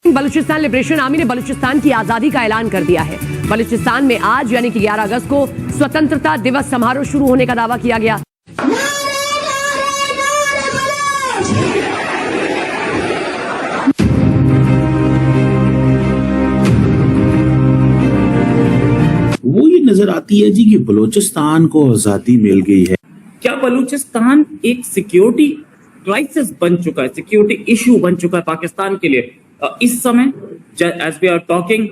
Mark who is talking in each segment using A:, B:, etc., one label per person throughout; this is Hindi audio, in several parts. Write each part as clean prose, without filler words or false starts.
A: बलूचिस्तान लिबरेशन आर्मी ने बलूचिस्तान की आजादी का ऐलान कर दिया है। बलूचिस्तान में आज यानी कि 11 अगस्त को स्वतंत्रता दिवस समारोह शुरू होने का दावा किया गया।
B: वो ये नजर आती है जी कि बलूचिस्तान को आजादी मिल गई है।
C: क्या बलूचिस्तान एक सिक्योरिटी क्राइसिस बन चुका है, सिक्योरिटी इशू बन चुका है पाकिस्तान के लिए? इस समय as we are talking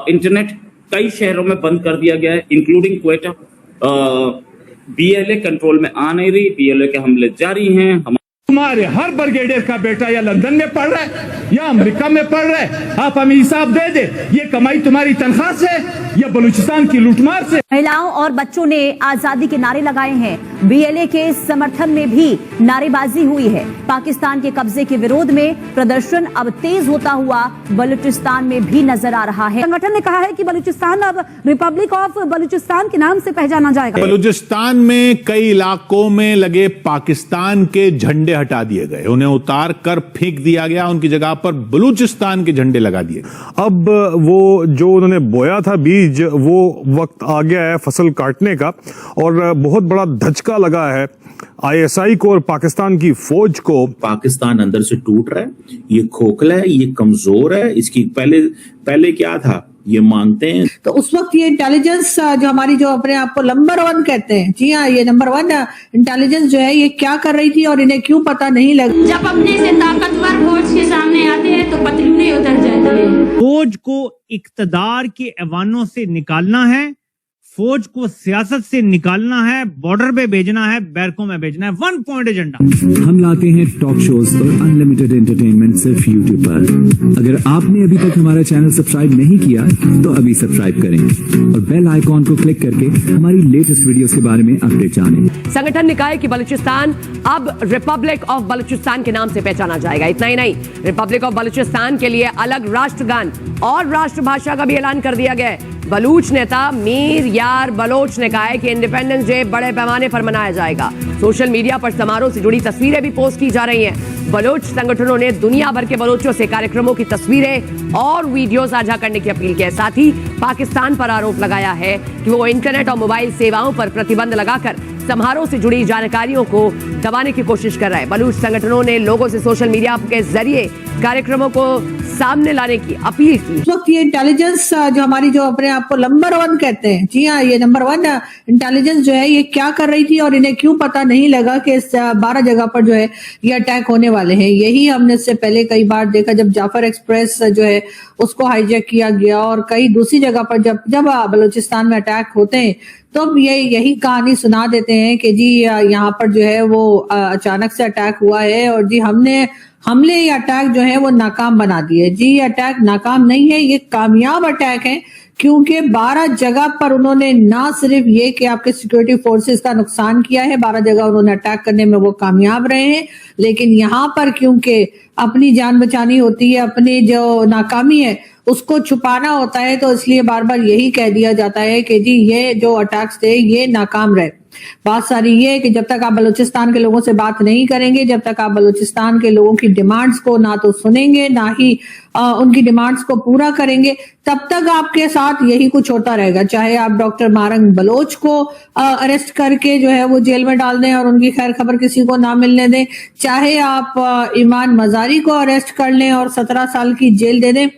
C: internet कई शहरों में बंद कर दिया गया है, इंक्लूडिंग क्वेटा। बीएलए कंट्रोल में आ नहीं रही, बीएलए के हमले जारी हैं।
D: तुम्हारे हर ब्रिगेडियर का बेटा या लंदन में पढ़ रहा है या अमेरिका में पढ़ रहा है, आप अमीर साहब दे दे। ये कमाई तुम्हारी तनख्वाह से या बलूचिस्तान की लूटमार से?
E: महिलाओं और बच्चों ने आजादी के नारे लगाए हैं। बीएलए के समर्थन में भी नारेबाजी हुई है। पाकिस्तान के कब्जे के विरोध में प्रदर्शन अब तेज होता हुआ बलूचिस्तान में भी नजर आ रहा है। संगठन ने कहा है कि बलूचिस्तान अब रिपब्लिक ऑफ बलूचिस्तान के नाम से पहचाना जाएगा।
F: बलूचिस्तान में कई इलाकों में लगे पाकिस्तान के झंडे हटा दिए गए, उन्हें उतार कर फेंक दिया गया, उनकी जगह पर बलूचिस्तान के झंडे लगा दिए।
G: अब वो जो उन्होंने बोया था बीज, वो वक्त आ गया है फसल काटने का और बहुत बड़ा धचका लगा है आईएसआई को और पाकिस्तान की फौज को।
B: पाकिस्तान अंदर से टूट रहा है, ये खोखला है, ये कमजोर है। इसकी पहले क्या था ये मानते हैं।
H: तो उस वक्त ये इंटेलिजेंस जो हमारी जो अपने आप को नंबर 1 कहते हैं, जी हाँ, ये नंबर 1 इंटेलिजेंस जो है ये क्या कर रही थी और इन्हें क्यों पता नहीं लगा।
I: जब अपने से ताकतवर फौज के सामने आते हैं तो पतलूने उतर जाती है।
J: फौज को इक्तदार के ऐवानों से निकालना है, फौज को सियासत से निकालना है, बॉर्डर पे भेजना है, बैरकों में भेजना है। 1 पॉइंट एजेंडा।
K: हम लाते हैं टॉक शोज और अनलिमिटेड एंटरटेनमेंट सिर्फ यूट्यूब पर। अगर आपने अभी तक हमारा चैनल सब्सक्राइब नहीं किया तो अभी सब्सक्राइब करें और बेल आइकॉन को क्लिक करके हमारी लेटेस्ट वीडियोस के बारे में अपडेट जानें।
A: संगठन ने कहा है कि बलूचिस्तान अब रिपब्लिक ऑफ बलूचिस्तान के नाम से पहचाना जाएगा। इतना ही नहीं, रिपब्लिक ऑफ बलूचिस्तान के लिए अलग राष्ट्रगान और राष्ट्रभाषा का भी ऐलान कर दिया गया है। बलूच नेता मीर यार बलोच ने कहा है कि इंडिपेंडेंस डे बड़े पैमाने पर मनाया जाएगा। सोशल मीडिया पर समारोह से जुड़ी तस्वीरें भी पोस्ट की जा रही हैं। बलोच संगठनों ने दुनिया भर के बलोचों से कार्यक्रमों की तस्वीरें और वीडियो साझा करने की अपील की है। साथ ही पाकिस्तान पर आरोप लगाया है कि वो इंटरनेट और मोबाइल सेवाओं पर प्रतिबंध लगाकर समारोह से जुड़ी जानकारियों को दबाने की कोशिश कर रहा है। बलूच संगठनों ने लोगों से सोशल मीडिया के जरिए कार्यक्रमों को सामने लाने की अपील की।
H: उस वक्त ये इंटेलिजेंस जो हमारी जो अपने आप को नंबर 1 कहते हैं, जी हाँ, ये नंबर 1 इंटेलिजेंस जो है ये क्या कर रही थी और इन्हें क्यों पता नहीं लगा कि इस 12 जगह पर जो है ये अटैक होने वाले हैं। यही हमने इससे पहले कई बार देखा, जब जाफर एक्सप्रेस जो है उसको हाईजैक किया गया और कई दूसरी जगह पर जब बलूचिस्तान में अटैक होते हैं तो अब यही कहानी सुना देते हैं कि जी यहाँ पर जो है वो अचानक से अटैक हुआ है और जी हमने हमले या अटैक जो है वो नाकाम बना दिए। जी ये अटैक नाकाम नहीं है, ये कामयाब अटैक है, क्योंकि 12 जगह पर उन्होंने ना सिर्फ ये कि आपके सिक्योरिटी फोर्सेस का नुकसान किया है, 12 जगह उन्होंने अटैक करने में वो कामयाब रहे हैं, लेकिन यहाँ पर क्योंकि अपनी जान बचानी होती है, अपनी जो नाकामी है उसको छुपाना होता है, तो इसलिए बार बार यही कह दिया जाता है कि जी ये जो अटैक्स थे ये नाकाम रहे। बात सारी ये है कि जब तक आप बलूचिस्तान के लोगों से बात नहीं करेंगे, जब तक आप बलूचिस्तान के लोगों की डिमांड्स को ना तो सुनेंगे ना ही उनकी डिमांड्स को पूरा करेंगे, तब तक आपके साथ यही कुछ होता रहेगा। चाहे आप डॉक्टर मारंग बलोच को अरेस्ट करके जो है वो जेल में डाल दें और उनकी खैर खबर किसी को ना मिलने दें, चाहे आप ईमान मजारी को अरेस्ट कर लें और 17 साल की जेल दे दें,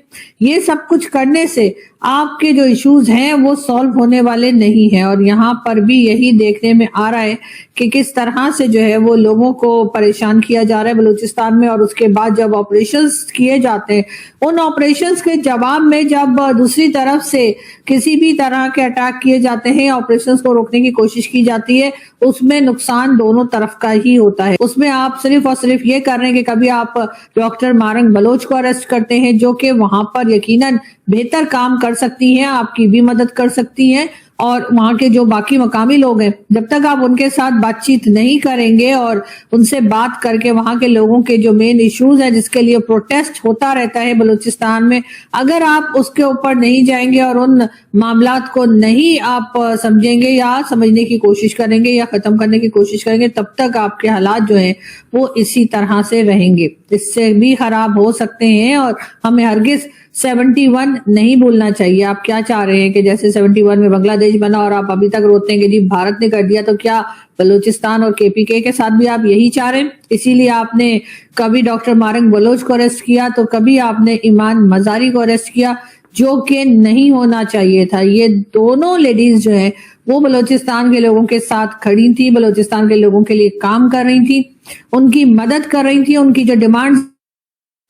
H: ये सब कुछ करने से आपके जो इश्यूज हैं वो सॉल्व होने वाले नहीं हैं। और यहाँ पर भी यही देखने में आ रहा है कि किस तरह से जो है वो लोगों को परेशान किया जा रहा है बलूचिस्तान में। और उसके बाद जब ऑपरेशंस किए जाते हैं, उन ऑपरेशंस के जवाब में जब दूसरी तरफ से किसी भी तरह के अटैक किए जाते हैं, ऑपरेशंस को रोकने की कोशिश की जाती है, उसमें नुकसान दोनों तरफ का ही होता है। उसमें आप सिर्फ और सिर्फ ये कर रहे हैं कि कभी आप डॉक्टर मारंग बलोच को अरेस्ट करते हैं जो कि वहां पर यकीनन बेहतर काम कर सकती हैं, आपकी भी मदद कर सकती हैं, और वहां के जो बाकी मकामी लोग हैं, जब तक आप उनके साथ बातचीत नहीं करेंगे और उनसे बात करके वहां के लोगों के जो मेन इश्यूज है जिसके लिए प्रोटेस्ट होता रहता है बलूचिस्तान में, अगर आप उसके ऊपर नहीं जाएंगे और उन मामलात को नहीं आप समझेंगे या समझने की कोशिश करेंगे या खत्म करने की कोशिश करेंगे, तब तक आपके हालात जो हैं वो इसी तरह से रहेंगे, इससे भी खराब हो सकते हैं। और हमें हरगिज 71 नहीं भूलना चाहिए। आप क्या चाह रहे हैं कि जैसे 71 में बांग्लादेश बना और आप अभी तक रोते हैं कि जी भारत ने कर दिया, तो क्या बलूचिस्तान और केपीके के साथ भी आप यही चाह रहे हैं? इसीलिए आपने कभी डॉक्टर मारंग बलोच को अरेस्ट किया तो कभी आपने ईमान मजारी को अरेस्ट किया, जो कि नहीं होना चाहिए था। ये दोनों लेडीज जो है वो बलूचिस्तान के लोगों के साथ खड़ी थी, बलूचिस्तान के लोगों के लिए काम कर रही थी, उनकी मदद कर रही थी, उनकी जो डिमांड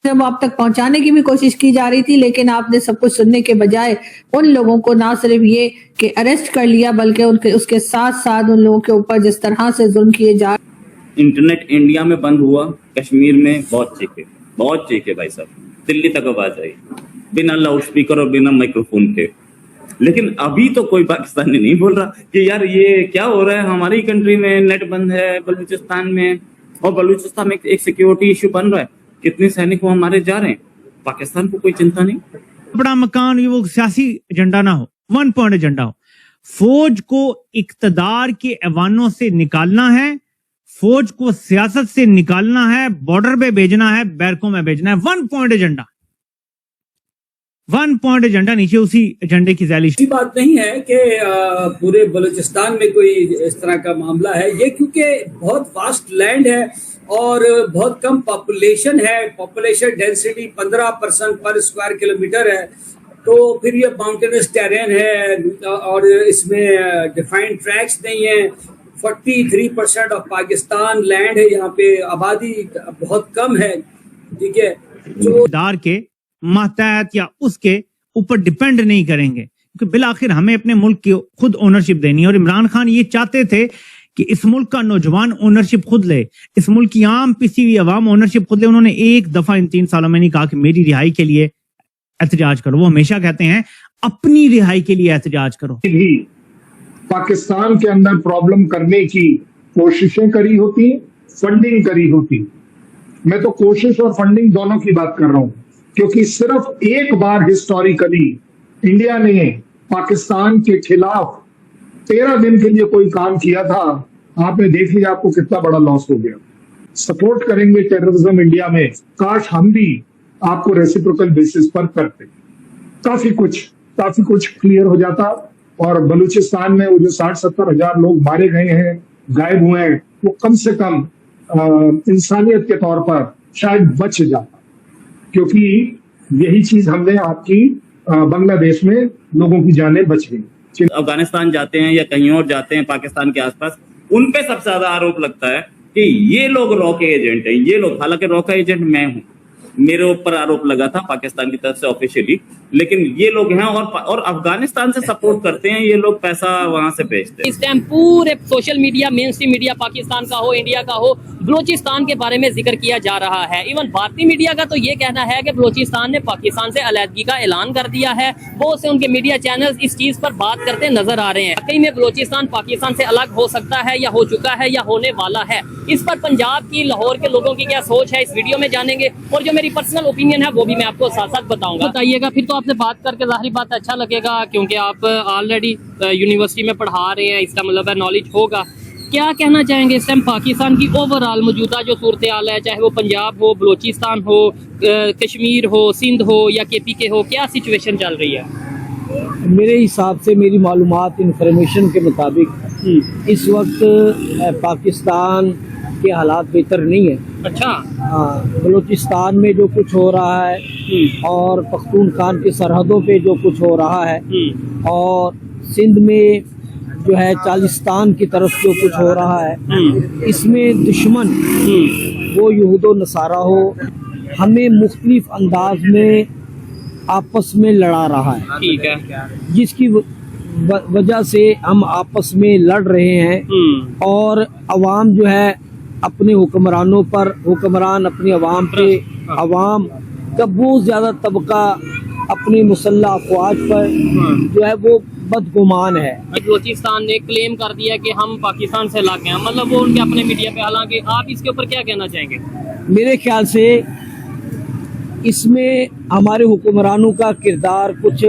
H: जब आप तक पहुंचाने की भी कोशिश की जा रही थी, लेकिन आपने सब कुछ सुनने के बजाय उन लोगों को ना सिर्फ ये कि अरेस्ट कर लिया बल्कि उनके उसके साथ साथ उन लोगों के ऊपर जिस तरह से जुल्म किए जा।
C: इंटरनेट इंडिया में बंद हुआ, कश्मीर में बहुत चीखे भाई साहब, दिल्ली तक आवाज आई बिना लाउड स्पीकर और बिना माइक्रोफोन के। लेकिन अभी तो कोई पाकिस्तानी नहीं बोल रहा कि यार ये क्या हो रहा है, हमारी कंट्री में नेट बंद है बलूचिस्तान में, और बलूचिस्तान में एक सिक्योरिटी इश्यू बन रहा है, कितने सैनिक वो हमारे जा रहे हैं, पाकिस्तान को कोई चिंता नहीं।
J: बड़ा मकान ये वो सियासी एजेंडा ना हो, 1 पॉइंट एजेंडा हो। फौज को इक्तदार के ऐवानों से निकालना है, फौज को सियासत से निकालना है, बॉर्डर पे भेजना है, बैरकों में भेजना है। 1 पॉइंट एजेंडा, 1 पॉइंट एजेंडा, नीचे उसी एजेंडे की ज़ैलिश।
L: ऐसी बात नहीं है कि पूरे बलूचिस्तान में कोई इस तरह का मामला है, ये क्योंकि बहुत वास्ट लैंड है और बहुत कम पॉपुलेशन है, पॉपुलेशन डेंसिटी 15% पर स्क्वायर किलोमीटर है, तो फिर ये माउंटेनस टेरेन है और इसमें डिफाइंड ट्रैक्स नहीं है। 43% ऑफ पाकिस्तान लैंड है, यहाँ पे आबादी बहुत कम है, ठीक है। जो
J: दार के मातहत या उसके ऊपर डिपेंड नहीं करेंगे, क्योंकि बिलाखिर हमें अपने मुल्क की खुद ओनरशिप देनी है। और इमरान खान ये चाहते थे कि इस मुल्क का नौजवान ओनरशिप खुद ले, इस मुल्क की आम पिसी हुई अवाम ओनरशिप खुद ले। उन्होंने एक दफा इन 3 सालों में नहीं कहा कि मेरी रिहाई के लिए एहतजाज करो, वो हमेशा कहते हैं अपनी रिहाई के लिए एहतजाज करो।
M: भी पाकिस्तान के अंदर प्रॉब्लम करने की कोशिशें करी होती, फंडिंग करी होती। मैं तो कोशिश और फंडिंग दोनों की बात कर रहा हूं, क्योंकि सिर्फ एक बार हिस्टोरिकली इंडिया ने पाकिस्तान के खिलाफ 13 दिन के लिए कोई काम किया था, आपने देख लिया आपको कितना बड़ा लॉस हो गया। सपोर्ट करेंगे टेररिज्म इंडिया में, काश हम भी आपको रेसिप्रोकल बेसिस पर करते, काफी कुछ क्लियर हो जाता। और बलूचिस्तान में वो जो 60-70 हजार लोग मारे गए हैं, गायब हुए हैं, वो कम से कम इंसानियत के तौर पर शायद बच जाता, क्योंकि यही चीज हमने आपकी बांग्लादेश में लोगों की जानें बच गई।
C: अफगानिस्तान जाते हैं या कहीं और जाते हैं पाकिस्तान के आसपास, उन पे सबसे ज्यादा आरोप लगता है कि ये लोग रॉ के एजेंट हैं, ये लोग, हालांकि रॉ का एजेंट मैं हूं, मेरे ऊपर आरोप लगा था पाकिस्तान की तरफ से ऑफिशियली, लेकिन ये लोग हैं और अफगानिस्तान से सपोर्ट करते हैं, ये लोग पैसा वहां से भेजते हैं।
N: इस टाइम पूरे social media, main stream media, Pakistan का हो, इंडिया का हो, बलूचिस्तान के बारे में जिक्र किया जा रहा है। इवन भारतीय मीडिया का तो ये कहना है कि बलूचिस्तान ने पाकिस्तान से अलहदगी का ऐलान कर दिया है। बहुत से उनके मीडिया चैनल्स इस चीज पर बात करते नजर आ रहे हैं। वाकई में बलूचिस्तान पाकिस्तान से अलग हो सकता है या हो चुका है या होने वाला है। इस पर पंजाब की, लाहौर के लोगों की क्या सोच है, इस वीडियो में जानेंगे। और जो मेरी पर्सनल ओपिनियन है वो भी मैं आपको साथ साथ बताऊंगा। बताइएगा, फिर तो आपसे बात करके जाहिर बात अच्छा लगेगा, क्योंकि आप ऑलरेडी यूनिवर्सिटी में पढ़ा रहे हैं, इसका मतलब है नॉलेज होगा। क्या कहना चाहेंगे इस टाइम पाकिस्तान की ओवरऑल मौजूदा जो सूरत हाल है, चाहे वो पंजाब हो, बलूचिस्तान हो, कश्मीर हो, सिंध हो या केपीके हो, क्या सिचुएशन चल रही है?
O: मेरे हिसाब से, मेरी मालूमात इंफॉर्मेशन के मुताबिक इस वक्त पाकिस्तान के हालात बेहतर नहीं है।
N: अच्छा।
O: हाँ, बलूचिस्तान में जो कुछ हो रहा है और पख्तूनख्वा की सरहदों पे जो कुछ हो रहा है और सिंध में जो है चालिस्तान की तरफ जो कुछ हो रहा है, इसमें दुश्मन वो यहूदो नसारा हो हमें मुख्तलिफ अंदाज में आपस में लड़ा रहा है। ठीक है। जिसकी वजह से हम आपस में लड़ रहे हैं और अवाम जो है अपने हुक्मरानों पर, हुक्मरान अपनी अवाम पे, अवाम का बहुत ज्यादा तबका अपनी मुसल्लह अफवाज पर जो है वो बदगुमान है।
N: बलूचिस्तान ने क्लेम कर दिया कि हम पाकिस्तान से लग गए, मतलब वो उनके अपने मीडिया पे, हालांकि आप इसके ऊपर क्या कहना चाहेंगे?
O: मेरे ख्याल से इसमें हमारे हुक्मरानों का किरदार कुछ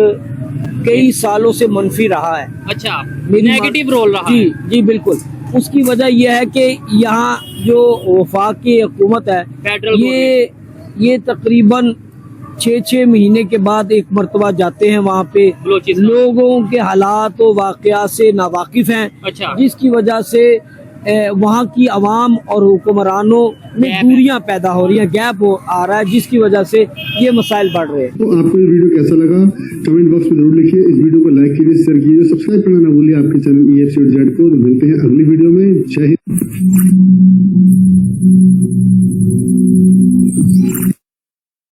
O: कई सालों से मनफी रहा है।
N: अच्छा, नेगेटिव रोल रहा है।
O: जी बिल्कुल। उसकी वजह यह है कि यहाँ जो वफाकी हुकूमत है, ये तकरीबन 6-6 महीने के बाद एक मरतबा जाते हैं वहाँ पे, लोगों के हालात और वाक़यात से नावाकिफ हैं।
N: अच्छा।
O: जिसकी वजह से वहाँ की आवाम और हुक्मरानों में दूरियां पैदा हो रही हैं, गैप आ रहा है, जिसकी वजह से ये मसाइल बढ़ रहे हैं।
P: तो आपको ये वीडियो कैसा लगा कमेंट बॉक्स में जरूर लिखिए। इस वीडियो को लाइक कीजिए, शेयर कीजिए, सब्सक्राइब करना ना भूलिए आपके चैनल EFC को। मिलते हैं अगली वीडियो में। जय हिंद।